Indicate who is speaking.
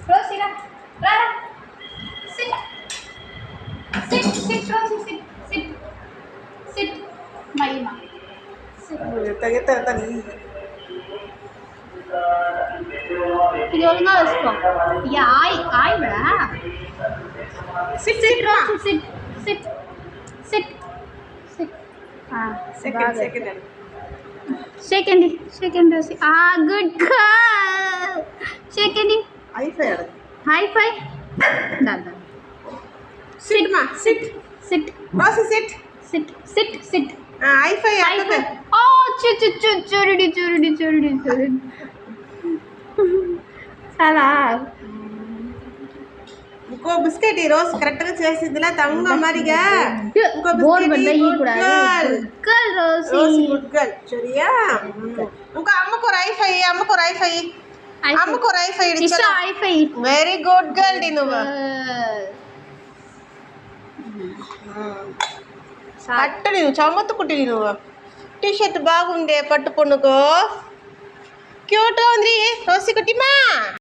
Speaker 1: Rosie, Rara, sit. Sit, Rosie, sit. Sit. Mayima. Sit. ఇది ఒழுங்கா వేసుకో. Yeah ఆయ్ బడా. Sit, Rosie, sit. Sit.
Speaker 2: Second.
Speaker 1: Shake and Rosie. Good girl. Shake and high five. Da. Sit.
Speaker 2: Rosie, sit. High five.
Speaker 1: Oh, churidi. Salah.
Speaker 2: ఇంకో biscuit ఈ రోజు correct గా చేసిందిలా తంగ మరిగా ఇంకో
Speaker 1: బోర్
Speaker 2: బిస్కెట్
Speaker 1: బండ ఈ కూడా గర్ల్ రోసి
Speaker 2: గుడ్ గర్ల్ చరియా ఇంకో అమ్మకు రైఫై
Speaker 1: ఇష్ట ఐఫై
Speaker 2: వెరీ గుడ్ గర్ల్ డి నువ్వు పట్టు నేను చమ్మత్తుకుంటే నువ్వు టీ షర్ట్ బాగుండే పట్టు పొన్నుకో క్యూట్ ఉంది రోసి కుట్టిమా